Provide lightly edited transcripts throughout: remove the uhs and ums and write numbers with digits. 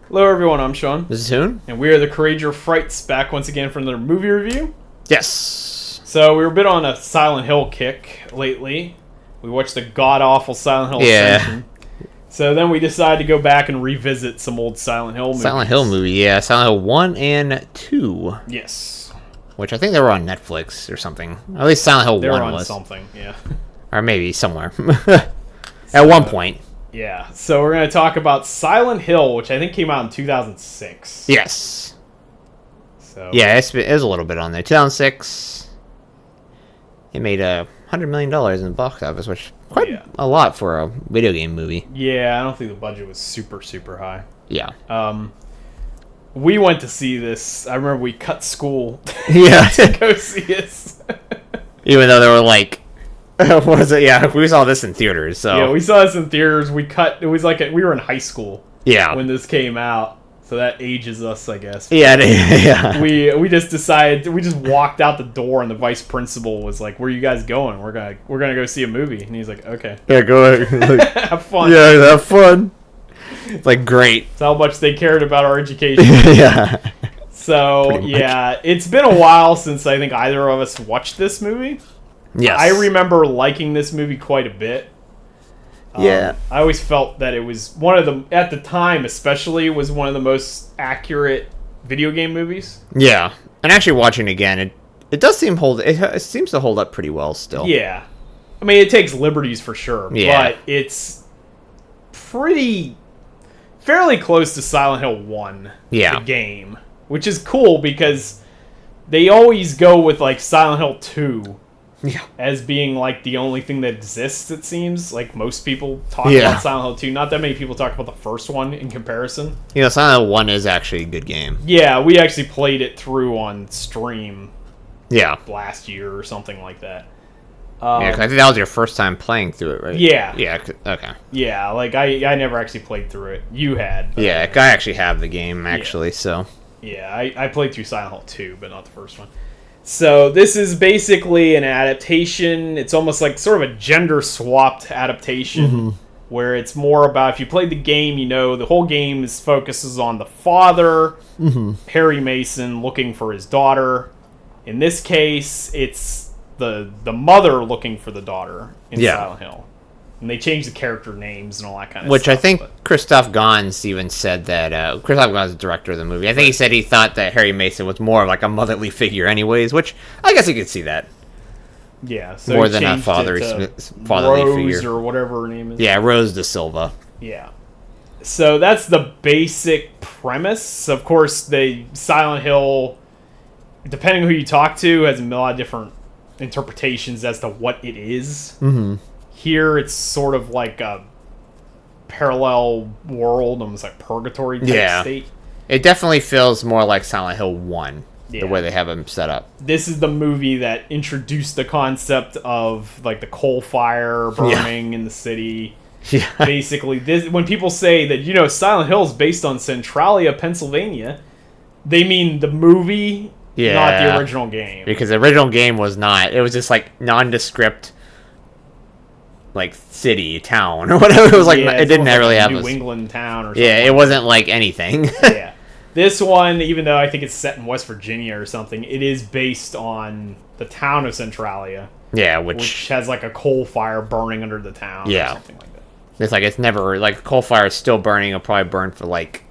Hello everyone, I'm Sean. This is Hoon. And we are the Courageour Frights, back once again for another movie review. Yes. So we were a bit on a Silent Hill kick lately. We watched the god-awful Silent Hill Ascension. So then we decided to go back and revisit some old Silent Hill movies. Silent Hill movie, yeah. Silent Hill 1 and 2. Yes. Which I think they were on Netflix or something. At least Silent Hill 1 was. They were on something, yeah. Or maybe somewhere. At one point. Yeah, so we're going to talk about Silent Hill, which I think came out in 2006. Yes. So Yeah, it was a little bit on there. 2006. It made $100 million in the box office, which quite a lot for a video game movie. Yeah, I don't think the budget was super high. Yeah. We went to see this. I remember we cut school to go see this. Even though they were like, what was it? Yeah, we saw this in theaters. So yeah, we saw this in theaters. It was like we were in high school. Yeah. When this came out, so that ages us, I guess. Yeah, yeah. We just decided we just walked out the door, and the vice principal was like, "Where are you guys going? We're gonna go see a movie." And he's like, "Okay, yeah, go ahead. have fun." Yeah, have fun. It's like great. That's how much they cared about our education. Yeah. So yeah, it's been a while since I think either of us watched this movie. Yes. I remember liking this movie quite a bit. Yeah. I always felt that it was one of the, at the time especially, was one of the most accurate video game movies. Yeah. And actually watching it does it seems to hold up pretty well still. Yeah. I mean, it takes liberties for sure, yeah. but it's fairly close to Silent Hill 1, the game, which is cool because they always go with like Silent Hill 2 as being like the only thing that exists, it seems. Like most people talk about Silent Hill 2. Not that many people talk about the first one in comparison. You know, Silent Hill 1 is actually a good game. Yeah, we actually played it through on stream last year or something like that. Yeah, 'cause I think that was your first time playing through it, right? Yeah. Yeah, okay. Yeah, like I never actually played through it. You had. Yeah, I actually have the game, actually, so. Yeah, I played through Silent Hill 2, but not the first one. So this is basically an adaptation. It's almost like sort of a gender-swapped adaptation, where it's more about, if you played the game, you know, the whole game focuses on the father, Harry Mason, looking for his daughter. In this case, it's the mother looking for the daughter in Silent Hill. And they changed the character names and all that kind of stuff. Which I think Christoph Gans even said that... Christoph Gans is the director of the movie. I think he said he thought that Harry Mason was more like a motherly figure anyways, which I guess you could see that. Yeah. So more than a fatherly Rose figure. or whatever her name is. Yeah, Rose De Silva. Yeah. So that's the basic premise. Of course, the Silent Hill, depending on who you talk to, has a lot of different interpretations as to what it is. Here, it's sort of like a parallel world, almost like purgatory type state. It definitely feels more like Silent Hill 1, the way they have them set up. This is the movie that introduced the concept of like the coal fire burning in the city. Yeah. Basically, when people say that, you know, Silent Hill is based on Centralia, Pennsylvania, they mean the movie, not the original game. Because the original game was not. It was just like nondescript, like city, town, or whatever. It was like it didn't really have New England town or something. Yeah, it wasn't like anything. Yeah. This one, even though I think it's set in West Virginia or something, it is based on the town of Centralia. Yeah, which has like a coal fire burning under the town or something like that. It's like it's never like coal fire is still burning. It'll probably burn for like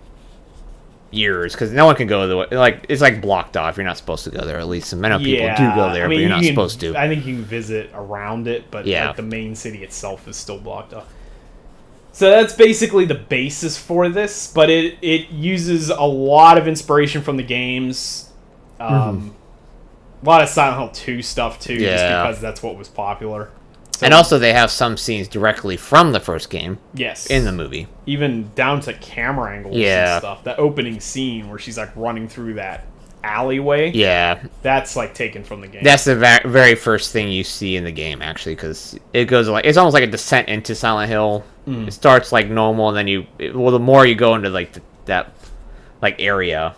years because no one can go there. Like it's like blocked off. You're not supposed to go there. At least some people do go there, but you're not supposed to. I think you can visit around it, but like the main city itself is still blocked off. So that's basically the basis for this, but it uses a lot of inspiration from the games. A lot of Silent Hill 2 stuff too, just because that's what was popular. So, and also they have some scenes directly from the first game. Yes. In the movie. Even down to camera angles and stuff. That opening scene where she's like running through that alleyway. Yeah. That's like taken from the game. That's the very first thing you see in the game, actually, because it goes like, it's almost like a descent into Silent Hill. It starts like normal, and then the more you go into like that like area,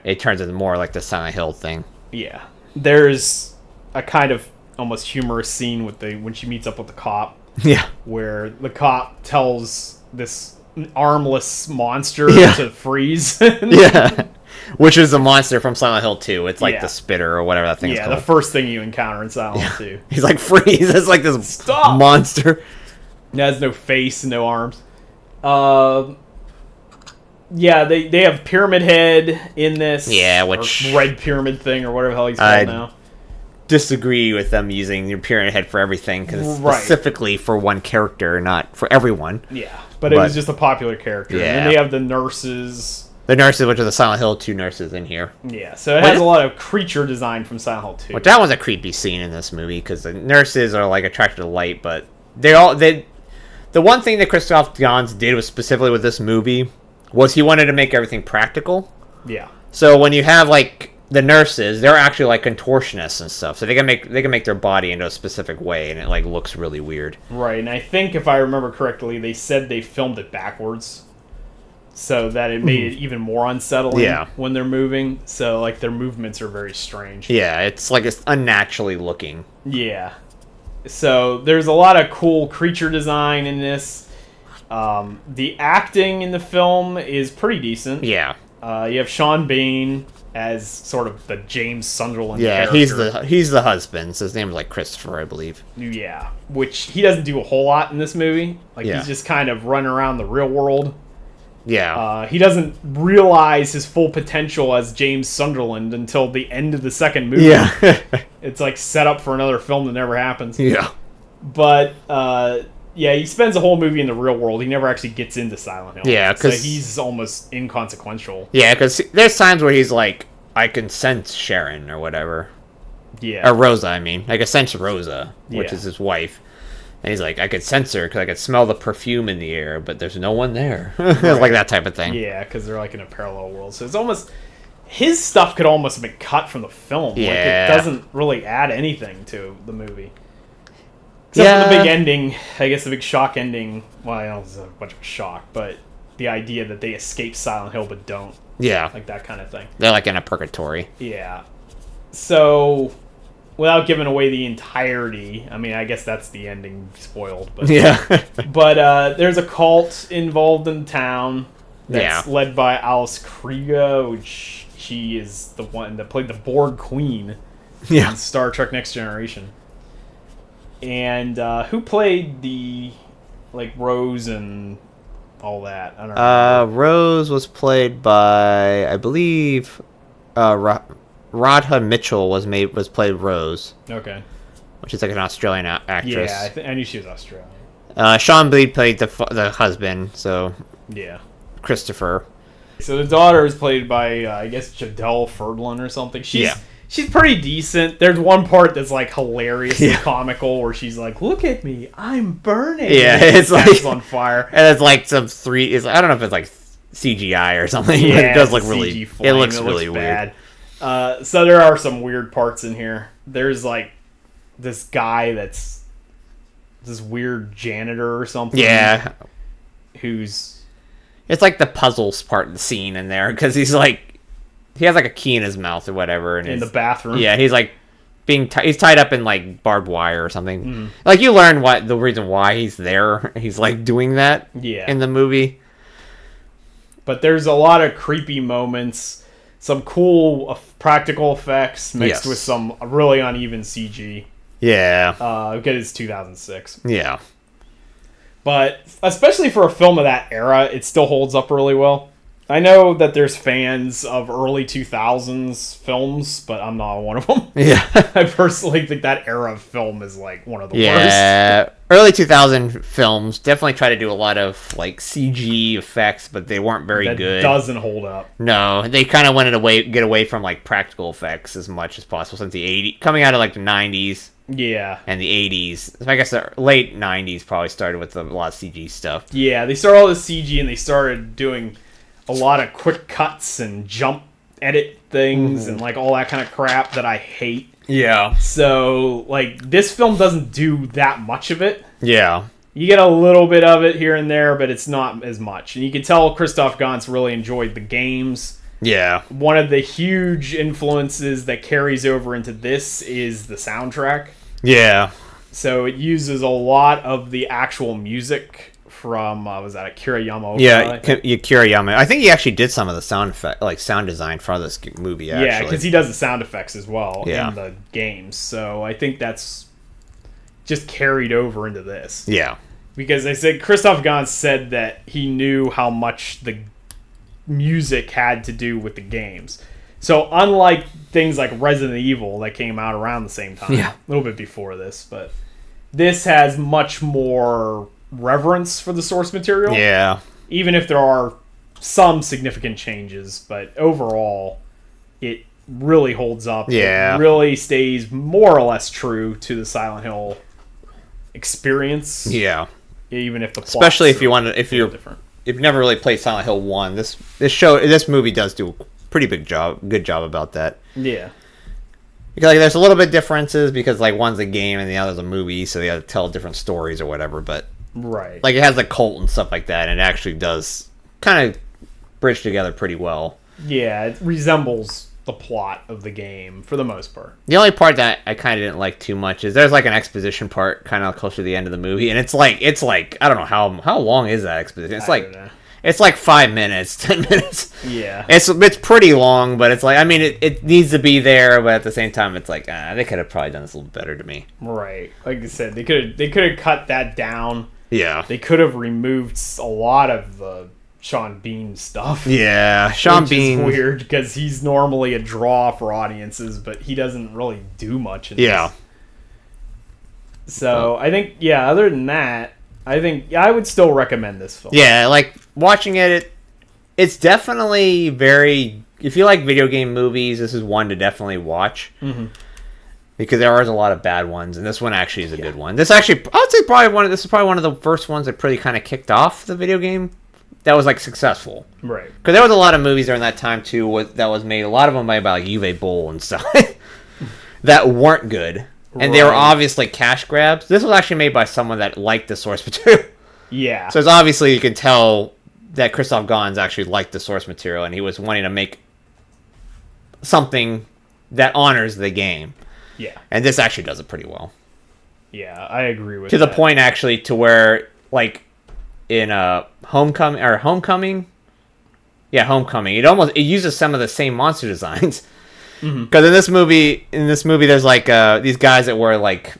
it turns into more like the Silent Hill thing. Yeah. There's a kind of almost humorous scene with when she meets up with the cop. Yeah. Where the cop tells this an armless monster Yeah. to freeze. Yeah. Which is a monster from Silent Hill 2. It's like Yeah. the spitter or whatever that thing is Yeah, called. the first thing you encounter in Silent Hill 2. He's like freeze. It's like this Stop! monster. It has no face, no arms. Yeah, they have Pyramid Head in this. Yeah, which- or Red Pyramid thing, or whatever the hell he's called now. Disagree with them using your Pyramid Head for everything, because Right. specifically for one character, not for everyone. Yeah, but it was just a popular character. Yeah. And then they have the nurses. The nurses, which are the Silent Hill 2 nurses in here. Yeah, so it has a lot of creature design from Silent Hill 2. Which that was a creepy scene in this movie, because the nurses are like attracted to light, but the one thing that Christoph Gans did was specifically with this movie was he wanted to make everything practical. Yeah. So when you have like the nurses, they're actually like contortionists and stuff, so they can make their body into a specific way, and it like looks really weird. Right, and I think if I remember correctly, they said they filmed it backwards, so that it made it even more unsettling when they're moving. So like their movements are very strange. Yeah, it's like it's unnaturally looking. Yeah. So there's a lot of cool creature design in this. The acting in the film is pretty decent. Yeah. You have Sean Bean as sort of the James Sunderland Yeah, character. he's the husband. So his name is like Christopher, I believe. Yeah, which he doesn't do a whole lot in this movie. Like he's just kind of running around the real world. Yeah. He doesn't realize his full potential as James Sunderland until the end of the second movie. Yeah. It's like set up for another film that never happens. Yeah. But yeah, he spends the whole movie in the real world. He never actually gets into Silent Hill. Yeah, so 'cause- he's almost inconsequential. Yeah, because there's times where he's like, I can sense Sharon or whatever. Yeah. Or Rosa, I mean. I can sense Rosa, which Yeah. is his wife. And he's like, I could sense her because I could smell the perfume in the air, but there's no one there. Like that type of thing. Yeah, because they're like in a parallel world. So it's almost... His stuff could almost have been cut from the film. Yeah. Like, it doesn't really add anything to the movie. Except for the big ending. I guess the big shock ending. Well, I don't know if it's a bunch of shock, but the idea that they escape Silent Hill but don't. Yeah. Like that kind of thing. They're like in a purgatory. Yeah. So, without giving away the entirety, I mean, I guess that's the ending spoiled. But, Yeah. but there's a cult involved in town that's Yeah. led by Alice Krige, which she is the one that played the Borg Queen Yeah. in Star Trek Next Generation. And who played the, like, Rose and all that? I don't know. Rose was played by, I believe, Radha Mitchell was played Rose, Okay. which is like an Australian actress. Yeah, I knew she was Australian. Sean Bean played the husband, so Yeah. Christopher. So the daughter is played by, I guess, Jadelle Ferdlin or something. She's pretty decent. There's one part that's like hilariously comical where she's like, "Look at me, I'm burning." Yeah, and it's like on fire. And it's like I don't know if it's like CGI or something, Yeah, but it does it's look a really. CG It flame. looks really weird. bad. So there are some weird parts in here. There's like this guy that's this weird janitor or something. Yeah, Who's it's like the puzzles part of the scene in there because he has like a key in his mouth or whatever, and in the bathroom. Yeah, he's like he's tied up in like barbed wire or something. Mm. Like you learn the reason why he's there. He's like doing that. Yeah. In the movie. But there's a lot of creepy moments, some cool practical effects mixed with some really uneven CG. Yeah. Because it's 2006. Yeah. But especially for a film of that era, it still holds up really well. I know that there's fans of early 2000s films, but I'm not one of them. Yeah. I personally think that era of film is like one of the worst. Yeah. Early 2000 films definitely try to do a lot of like CG effects, but they weren't very That good. doesn't hold up. No, they kind of wanted to get away from like practical effects as much as possible since the 80s, coming out of like the 90s. Yeah. And the 80s. I guess the late 90s probably started with a lot of CG stuff. Yeah, they started all the CG and they started doing a lot of quick cuts and jump edit things and like all that kind of crap that I hate. Yeah. So, like, this film doesn't do that much of it. Yeah. You get a little bit of it here and there, but it's not as much. And you can tell Christoph Gans really enjoyed the games. Yeah. One of the huge influences that carries over into this is the soundtrack. Yeah. So it uses a lot of the actual music from was that Akira Yamaoka? Yeah, Akira Yamaoka. I think he actually did some of the sound design for this movie. Actually. Yeah, because he does the sound effects as well Yeah. in the games. So I think that's just carried over into this. Yeah. Because they said Christoph Gans said that he knew how much the music had to do with the games. So unlike things like Resident Evil that came out around the same time, Yeah. a little bit before this, but this has much more reverence for the source material. Yeah. Even if there are some significant changes, but overall, it really holds up. Yeah. It really stays more or less true to the Silent Hill experience. Yeah. Even if the plots Especially if you are want to, if you've never really played Silent Hill 1, this movie does do a pretty good job about that. Yeah. Because like, there's a little bit differences because like one's a game and the other's a movie, so they have to tell different stories or whatever. But right, like it has a cult and stuff like that, and it actually does kind of bridge together pretty well. Yeah, it resembles the plot of the game for the most part. The only part that I kind of didn't like too much is there's like an exposition part kind of close to the end of the movie, and it's like I don't know how long is that exposition? It's like 5 minutes, 10 minutes. Yeah. It's pretty long, but it's like, I mean, it needs to be there, but at the same time, it's like, they could have probably done this a little better to me. Right. Like I said, they could have cut that down. Yeah. They could have removed a lot of the Sean Bean stuff. Yeah. Sean Bean. Which is weird, because he's normally a draw for audiences, but he doesn't really do much in Yeah. this. So, I think, yeah, other than that, I would still recommend this film. Yeah, like, watching it's definitely very... If you like video game movies, this is one to definitely watch. Mm-hmm. Because there are a lot of bad ones, and this one actually is a good one. This actually... I would say this is probably one of the first ones that pretty kind of kicked off the video game that was, like, successful. Right. Because there was a lot of movies during that time, too, that was made... A lot of them made by, like, Uwe Boll and stuff. that weren't good. And they were obviously cash grabs. This was actually made by someone that liked the source material. Yeah. So it's obviously, you can tell that Christoph Gans actually liked the source material, and he was wanting to make something that honors the game. Yeah. And this actually does it pretty well. Yeah, I agree with that. To that. the point, actually, to where, like, in Homecoming? Yeah, Homecoming. It uses some of the same monster designs. Because in this movie, there's like these guys that wear like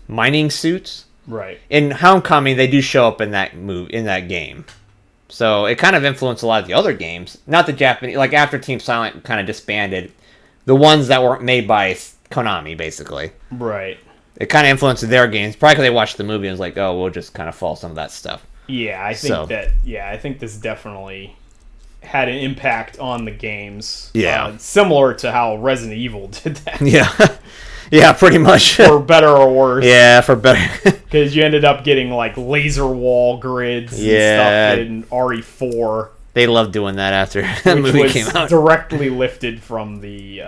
mining suits. Right. In Homecoming, they do show up in that game, so it kind of influenced a lot of the other games. Not the Japanese, like after Team Silent kind of disbanded, the ones that weren't made by Konami, basically. Right. It kind of influenced their games. Probably because they watched the movie and was like, oh, we'll just kind of follow some of that stuff. Yeah, I think this definitely had an impact on the games. Yeah. Similar to how Resident Evil did that. Yeah. Yeah, pretty much. For better or worse. Yeah, for better. Because you ended up getting like laser wall grids and stuff in RE4. They loved doing that after the movie came out. Directly lifted from the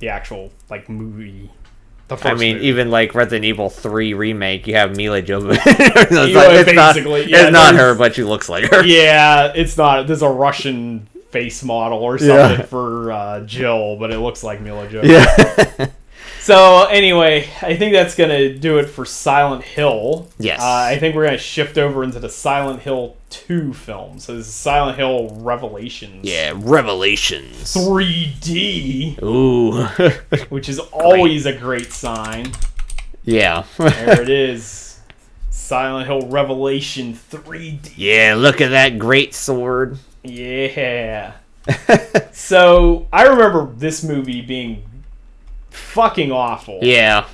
actual like movie. The first movie. Even like Resident Evil 3 remake, you have Mila Jovovich. It's not her, but she looks like her. Yeah, it's not. There's a Russian face model or something for Jill, but it looks like Mila Jovovich. Yeah. So anyway, I think that's gonna do it for Silent Hill. Yes. I think we're gonna shift over into the Silent Hill 2 film. So this is Silent Hill Revelations. Yeah, Revelations. 3D. Ooh. Which is always a great sign. Yeah. There it is. Silent Hill Revelation 3D. Yeah, look at that great sword. Yeah. So I remember this movie being fucking awful. Yeah.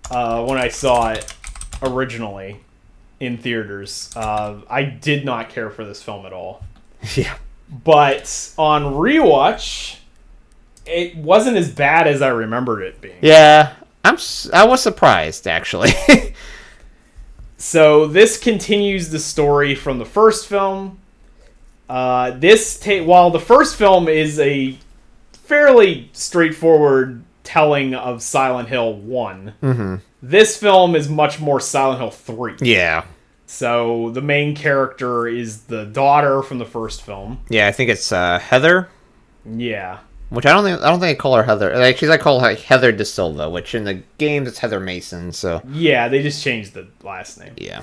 When I saw it originally in theaters, I did not care for this film at all. Yeah. But on rewatch, it wasn't as bad as I remembered it being. Yeah. I was surprised, actually. So this continues the story from the first film. While the first film is a fairly straightforward telling of Silent Hill 1, this film is much more Silent Hill 3. Yeah. So the main character is the daughter from the first film. Yeah, I think it's Heather. Yeah. Which I don't think I call her Heather. Like, I call her Heather De Silva, which in the games it's Heather Mason. So yeah, they just changed the last name. Yeah.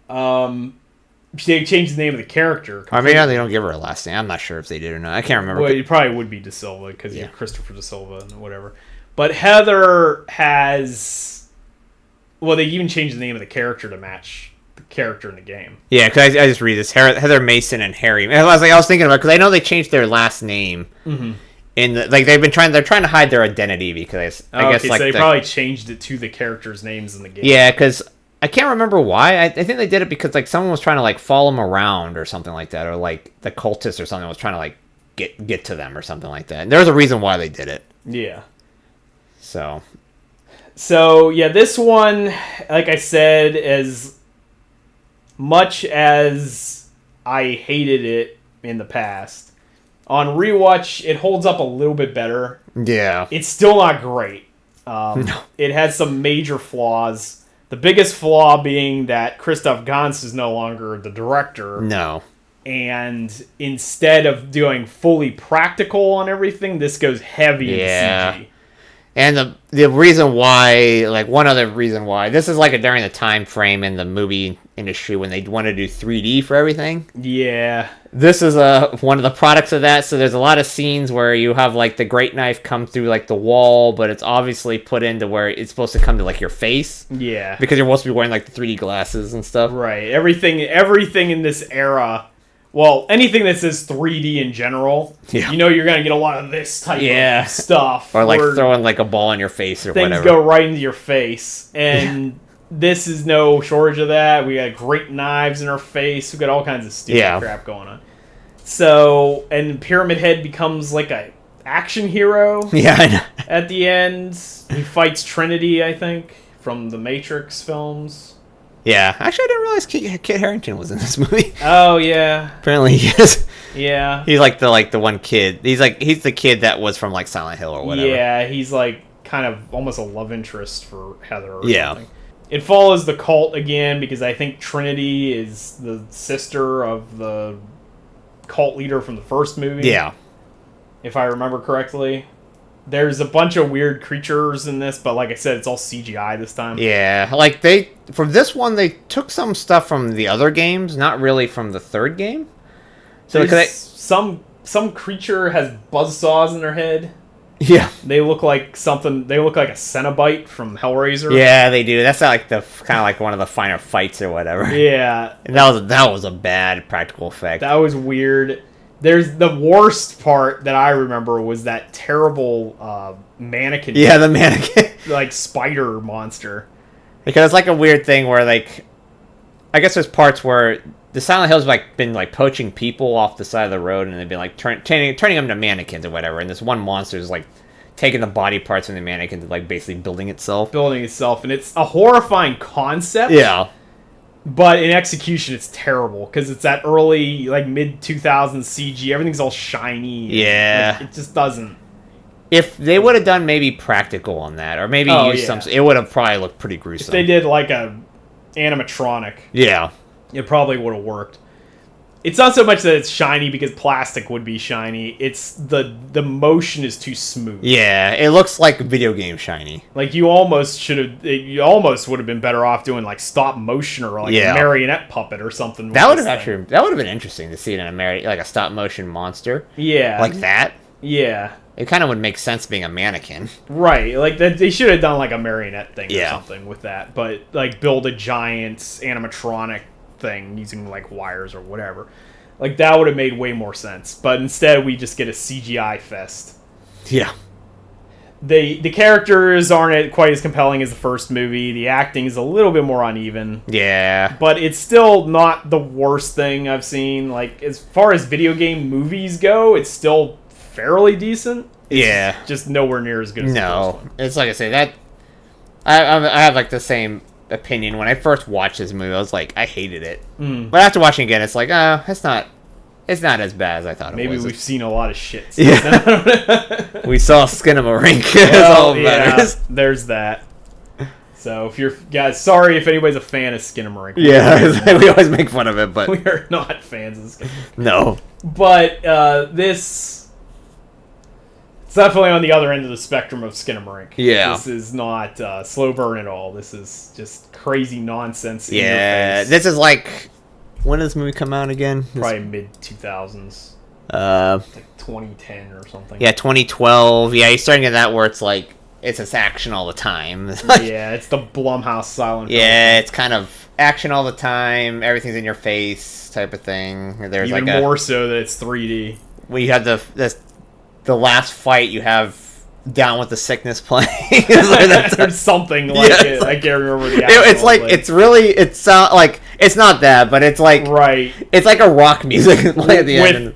They changed the name of the character. Or maybe they don't give her a last name. I'm not sure if they did or not. I can't remember. Well, it probably would be De Silva because you're Christopher De Silva and whatever. But Heather has... Well, they even changed the name of the character to match the character in the game. Yeah, because I just read this. Heather Mason and Harry. I was thinking about because I know they changed their last name. Mm-hmm. They're trying to hide their identity because I guess so they probably changed it to the characters' names in the game. Yeah, because I can't remember why. I think they did it because someone was trying to follow them around or something like that, or the cultist or something was trying to get to them or something like that. And there was a reason why they did it. Yeah. So yeah, this one, like I said, as much as I hated it in the past, on rewatch, it holds up a little bit better. Yeah. It's still not great. No. It has some major flaws. The biggest flaw being that Christoph Gans is no longer the director. No. And instead of doing fully practical on everything, this goes heavy into CG. And the reason why, one other reason why, this is during the time frame in the movie industry when they want to do 3D for everything. Yeah. This is one of the products of that. So there's a lot of scenes where you have the great knife come through the wall, but it's obviously put into where it's supposed to come to your face. Yeah. Because you're supposed to be wearing the 3D glasses and stuff. Right. Everything in this era. Well, anything that says 3D in general, you're going to get a lot of this type of stuff. Or throwing a ball in your face or things whatever. Things go right into your face. And this is no shortage of that. We got great knives in our face. We got all kinds of stupid crap going on. So, and Pyramid Head becomes a action hero. Yeah, I know. At the end. He fights Trinity, I think, from the Matrix films. Yeah, actually, I didn't realize Kit Harington was in this movie. Oh yeah, apparently he is. Yeah, he's the one kid. He's the kid that was from Silent Hill or whatever. Yeah, he's kind of almost a love interest for Heather. Or something. It follows the cult again because I think Trinity is the sister of the cult leader from the first movie. Yeah, if I remember correctly. There's a bunch of weird creatures in this, but like I said, it's all CGI this time. Yeah, for this one, they took some stuff from the other games, not really from the third game. So some creature has buzzsaws in their head. Yeah, they look like something. They look like a Cenobite from Hellraiser. Yeah, they do. That's not one of the finer fights or whatever. Yeah, and that was a bad practical effect. That was weird. There's the worst part that I remember was that terrible mannequin. Yeah, the mannequin. Spider monster. Because it's a weird thing where I guess there's parts where the Silent Hill's been poaching people off the side of the road and they've been turning them to mannequins or whatever, and this one monster is taking the body parts from the mannequins and basically building itself. And it's a horrifying concept. Yeah. But in execution, it's terrible because it's that early, mid 2000s CG. Everything's all shiny. Yeah, it just doesn't. If they would have done maybe practical on that, or maybe used some, it would have probably looked pretty gruesome. If they did a animatronic, it probably would have worked. It's not so much that it's shiny because plastic would be shiny. It's the motion is too smooth. Yeah, it looks like video game shiny. You almost would have been better off doing stop motion or a marionette puppet or something. That would have been interesting to see it in a stop motion monster. Yeah, like that. Yeah, it kind of would make sense being a mannequin. Right, they should have done a marionette thing or something with that, but build a giant animatronic thing using wires or whatever. That would have made way more sense. But instead we just get a CGI fest. Yeah. The characters aren't quite as compelling as the first movie. The acting is a little bit more uneven. Yeah. But it's still not the worst thing I've seen. As far as video game movies go, it's still fairly decent. It's just nowhere near as good as the first one. It's like I say, that I have the same opinion. When I first watched this movie, I was I hated it. But after watching it again, it's it's not as bad as I thought it was. Maybe we've seen a lot of shit. Yeah. We saw Skinamarink. There's that. So if you're guys, sorry if anybody's a fan of Skinamarink. Yeah, we always make fun of it, but we are not fans of Skinamarink. No. But it's definitely on the other end of the spectrum of Skinamarink. Yeah. This is not slow burn at all. This is just crazy nonsense. Yeah, in your face. this is like, when did this movie come out again? Probably mid 2000s. Like 2010 or something. Yeah, 2012. Yeah, you're starting to get that where it's like it's just action all the time. Yeah, it's the Blumhouse silent film. Yeah, it's kind of action all the time. Everything's in your face type of thing. There's even like more so that it's 3D. We have the last fight. You have Down with the Sickness playing. Or something like it. I can't remember the actual, it's like it's really like it's not that, but it's like right. It's like a rock music at the end.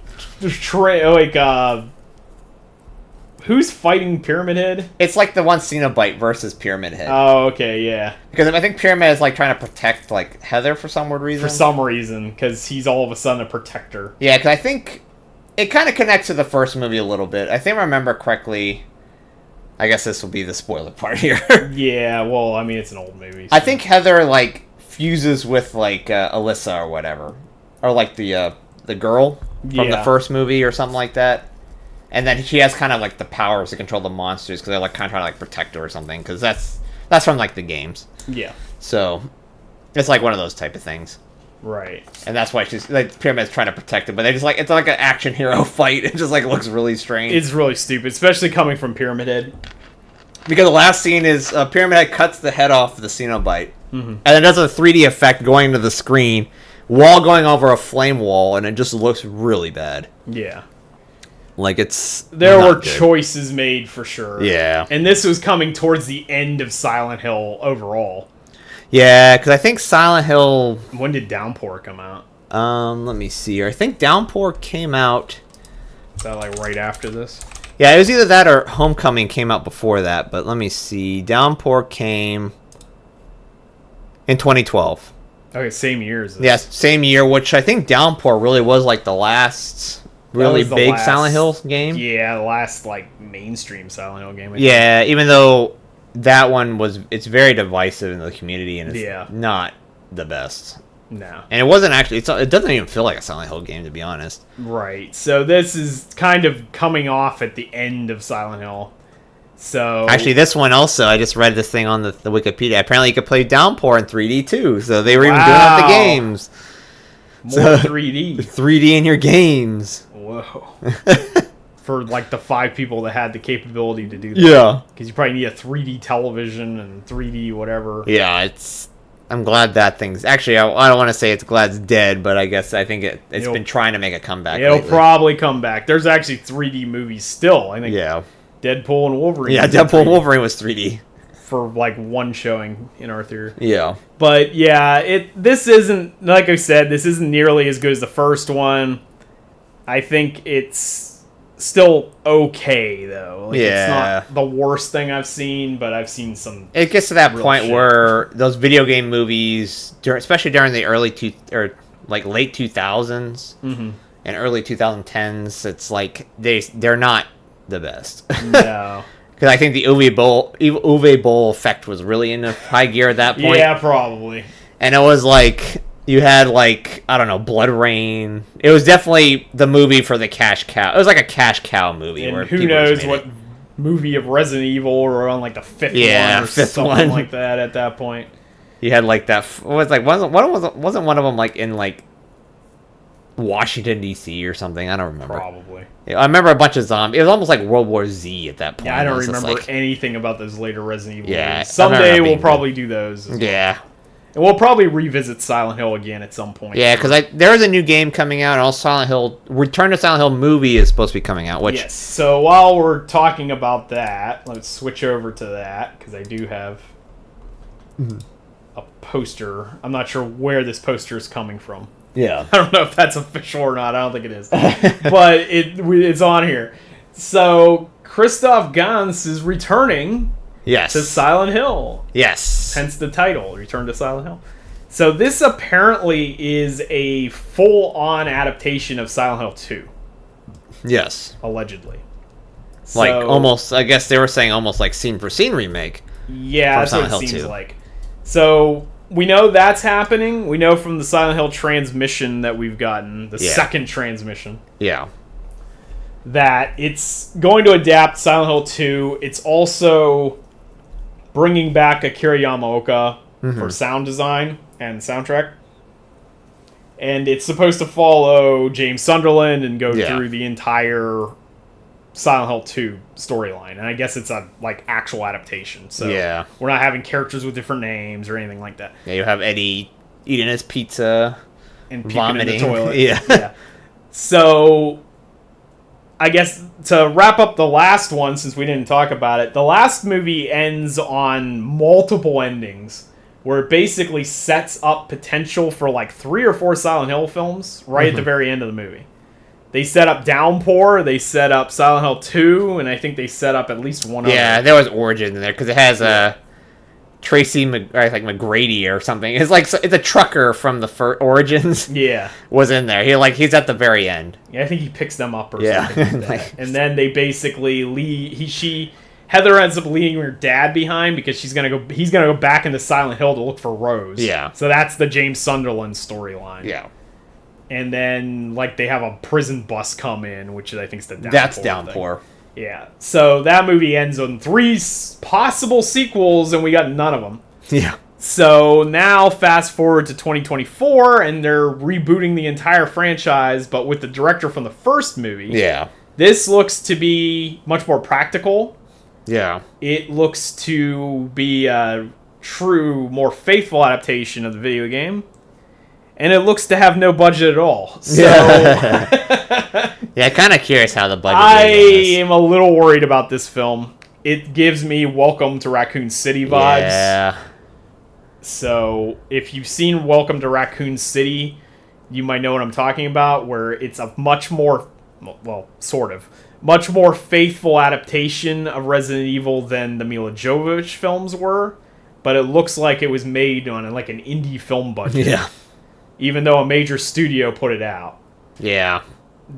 Who's fighting Pyramid Head? It's like the one Cenobite versus Pyramid Head. Oh, okay, yeah. Because I think Pyramid is like trying to protect like Heather for some weird reason. For some reason, because he's all of a sudden a protector. Yeah, because I think it kind of connects to the first movie a little bit. I think I remember correctly. I guess this will be the spoiler part here. Yeah, well, I mean, it's an old movie. So. I think Heather like fuses with like Alyssa or whatever, or like the girl from the first movie or something like that. And then she has kind of like the powers to control the monsters because they're like kind of trying to like protect her or something. Because that's from like the games. Yeah. So it's like one of those type of things. Right. And that's why she's like Pyramid's trying to protect it, but they just like it's like an action hero fight. It just like looks really strange. It's really stupid, especially coming from Pyramid Head. Because the last scene is Pyramid Head cuts the head off the Cenobite, and it does a 3D effect going into the screen while going over a flame wall, and it just looks really bad. Yeah. Like it's there were choices made for sure. Yeah. And this was coming towards the end of Silent Hill overall. Yeah, because I think Silent Hill. When did Downpour come out? Let me see here. I think Downpour came out. Is that like right after this? Yeah, it was either that or Homecoming came out before that. But let me see. Downpour came in 2012. Okay, same year as this. Yeah, same year. Which I think Downpour really was like the last really big Silent Hill game. Yeah, the last like mainstream Silent Hill game. Yeah, even though that one it's very divisive in the community and it's not the best. No. And it wasn't actually it doesn't even feel like a Silent Hill game, to be honest. Right. So this is kind of coming off at the end of Silent Hill. So actually this one also, I just read this thing on the Wikipedia. Apparently you could play Downpour in 3D too. So they were even doing it at the games. More 3D. 3D in your games. Whoa. For like the 5 people that had the capability to do that. Yeah. Because you probably need a 3D television and 3D whatever. Yeah, I'm glad that thing's... Actually, I don't want to say it's glad it's dead, but I guess I think it's been trying to make a comeback It'll lately. probably come back. There's actually 3D movies still, I think. Yeah. Deadpool and Wolverine. Yeah, Deadpool and Wolverine was 3D. For like one showing in our theater. Yeah. But yeah, this isn't, like I said, this isn't nearly as good as the first one. I think it's still okay, though. Like, it's not the worst thing I've seen, but I've seen some. It gets to that point where those video game movies, especially during the late 2000s and early 2010s, it's like they're not the best. No. Because I think the Uwe Boll effect was really in high gear at that point. Yeah, probably. And it was like, you had like, I don't know, Blood Rain. It was definitely the movie for the cash cow. It was like a cash cow movie. And who knows what movie of Resident Evil or on like the fifth one or something like that at that point. You had like that, wasn't one of them like in like Washington, D.C. or something? I don't remember. Probably. Yeah, I remember a bunch of zombies. It was almost like World War Z at that point. Yeah, I don't remember anything about those later Resident Evil movies. I Someday we'll probably do those. Yeah. Well. And we'll probably revisit Silent Hill again at some point. Yeah, because there is a new game coming out, and also Silent Hill Return to Silent Hill movie is supposed to be coming out. Yes. So while we're talking about that, let's switch over to that, because I do have a poster. I'm not sure where this poster is coming from. Yeah. I don't know if that's official or not. I don't think it is. But it's on here. So Christoph Gans is returning to Silent Hill. Yes. Hence the title, Return to Silent Hill. So this apparently is a full-on adaptation of Silent Hill 2. Yes. Allegedly. Like almost, I guess they were saying almost like scene-for-scene remake. Yeah, that's what it seems like. So we know that's happening. We know from the Silent Hill transmission that we've gotten, the second transmission. Yeah. that it's going to adapt Silent Hill 2. It's also bringing back Akira Yamaoka for sound design and soundtrack. And it's supposed to follow James Sunderland and go through the entire Silent Hill 2 storyline. And I guess it's a actual adaptation. So we're not having characters with different names or anything like that. Yeah, you have Eddie eating his pizza and vomiting in the toilet. Yeah. So I guess to wrap up the last one, since we didn't talk about it, the last movie ends on multiple endings where it basically sets up potential for 3 or 4 Silent Hill films right at the very end of the movie. They set up Downpour, they set up Silent Hill 2, and I think they set up at least one other. Yeah, there was Origin in there, because it has Tracy McGrady or something. It's it's a trucker from the first Origins. Yeah. Was in there. He's at the very end. Yeah, I think he picks them up or something like that. And then they basically Heather ends up leaving her dad behind because he's gonna go back into Silent Hill to look for Rose. Yeah. So that's the James Sunderland storyline. Yeah. And then they have a prison bus come in, which I think is the Downpour. That's Downpour. Yeah. So that movie ends on 3 possible sequels, and we got none of them. Yeah. So now fast forward to 2024, and they're rebooting the entire franchise, but with the director from the first movie. Yeah. This looks to be much more practical. Yeah. It looks to be a true, more faithful adaptation of the video game. And it looks to have no budget at all. So yeah, kind of curious how the budget is. I am a little worried about this film. It gives me Welcome to Raccoon City vibes. Yeah. So if you've seen Welcome to Raccoon City, you might know what I'm talking about, where it's a much more, much more faithful adaptation of Resident Evil than the Mila Jovovich films were. But it looks like it was made on an indie film budget. Yeah. Even though a major studio put it out. Yeah.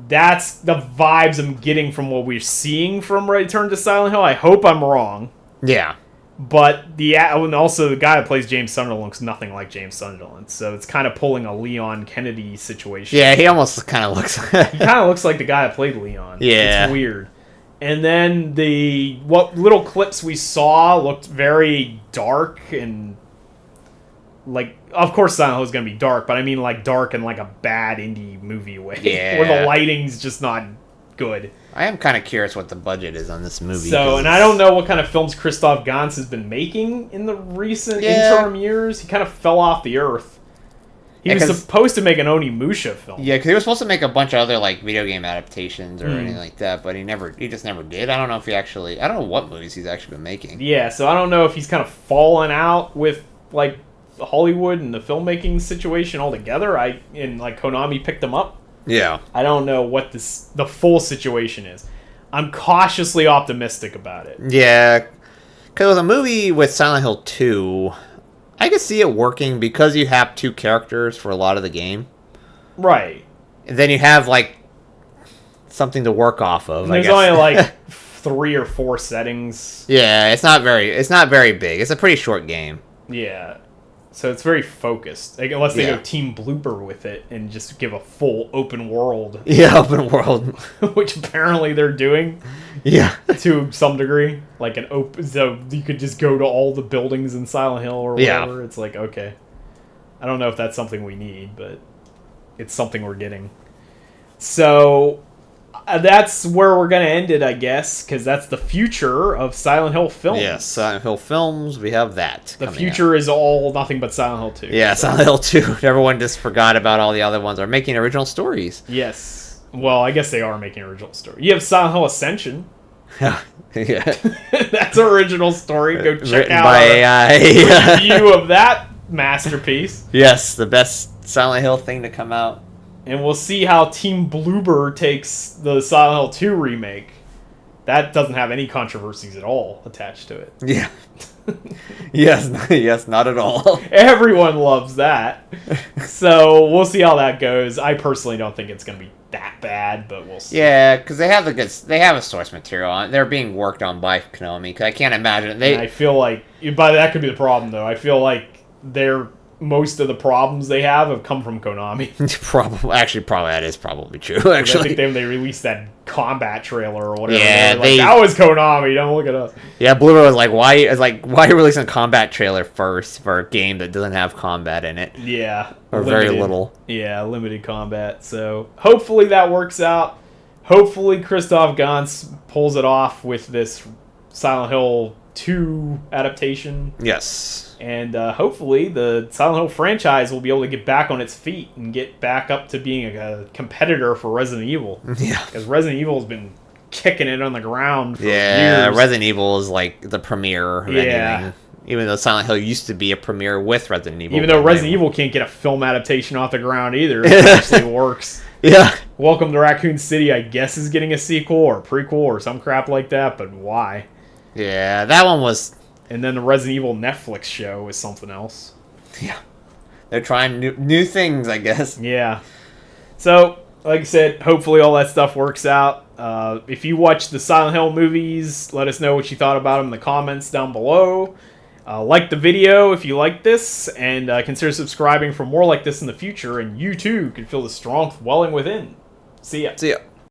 That's the vibes I'm getting from what we're seeing from Return to Silent Hill. I hope I'm wrong. Yeah. But and also the guy that plays James Sunderland looks nothing like James Sunderland. So it's kind of pulling a Leon Kennedy situation. Yeah, he almost kind of looks... he kind of looks like the guy that played Leon. Yeah. It's weird. And then what little clips we saw looked very dark and... of course Silent Hill is going to be dark, but I mean dark in a bad indie movie way. Yeah. Where the lighting's just not good. I am kind of curious what the budget is on this movie. So, and I don't know what kind of films Christoph Gans has been making in the recent interim years. He kind of fell off the earth. He was supposed to make an Onimusha film. Yeah, because he was supposed to make a bunch of other video game adaptations or anything like that, but he just never did. I don't know if I don't know what movies he's actually been making. Yeah, so I don't know if he's kind of fallen out with Hollywood and the filmmaking situation altogether. Konami picked him up. Yeah. I don't know what the full situation is. I'm cautiously optimistic about it. Yeah. Because with a movie with Silent Hill 2, I could see it working because you have 2 characters for a lot of the game. Right. And then you have, something to work off of, I guess. There's only, 3 or 4 settings. Yeah, it's not very big. It's a pretty short game. Yeah. So it's very focused. Unless they go Team Blooper with it and just give a full open world. Yeah, open world. Which apparently they're doing. Yeah. To some degree. So you could just go to all the buildings in Silent Hill or whatever. Yeah. It's okay. I don't know if that's something we need, but it's something we're getting. So... that's where we're going to end it, I guess, because that's the future of Silent Hill films. Yes, Silent Hill films, we have that. The future is all nothing but Silent Hill 2. Yeah, Silent Hill 2. Everyone just forgot about all the other ones. Are making original stories. Yes. Well, I guess they are making original stories. You have Silent Hill Ascension. Yeah. That's an original story. Go check out by AI. Review of that masterpiece. Yes, the best Silent Hill thing to come out. And we'll see how Team Bloober takes the Silent Hill 2 remake. That doesn't have any controversies at all attached to it. Yeah. Yes, not at all. Everyone loves that. So we'll see how that goes. I personally don't think it's going to be that bad, but we'll see. Yeah, because they have a source material on it. They're being worked on by Konami, because I can't imagine I feel that could be the problem, though. I feel like they're most of the problems they have come from Konami. Probably that is probably true. I Actually, think they released that combat trailer or whatever. Yeah, that was Konami. Don't look it up. Yeah, Blue was like, why are you releasing a combat trailer first for a game that doesn't have combat in it? Yeah, or very little. Yeah, limited combat. So hopefully that works out. Hopefully Christoph Gans pulls it off with this Silent Hill 2 adaptation. Yes. And hopefully the Silent Hill franchise will be able to get back on its feet and get back up to being a competitor for Resident Evil. Yeah. Because Resident Evil has been kicking it on the ground for years. Yeah, Resident Evil is like the premiere of anything. Even though Silent Hill used to be a premiere with Resident Evil. Even though Resident Evil can't get a film adaptation off the ground either. It actually works. Yeah. Welcome to Raccoon City, I guess, is getting a sequel or a prequel or some crap like that, but why? Yeah, that one was... And then the Resident Evil Netflix show is something else. Yeah. They're trying new things, I guess. Yeah. So, like I said, hopefully all that stuff works out. If you watch the Silent Hill movies, let us know what you thought about them in the comments down below. Like the video if you like this, and consider subscribing for more like this in the future, and you too can feel the strength welling within. See ya. See ya.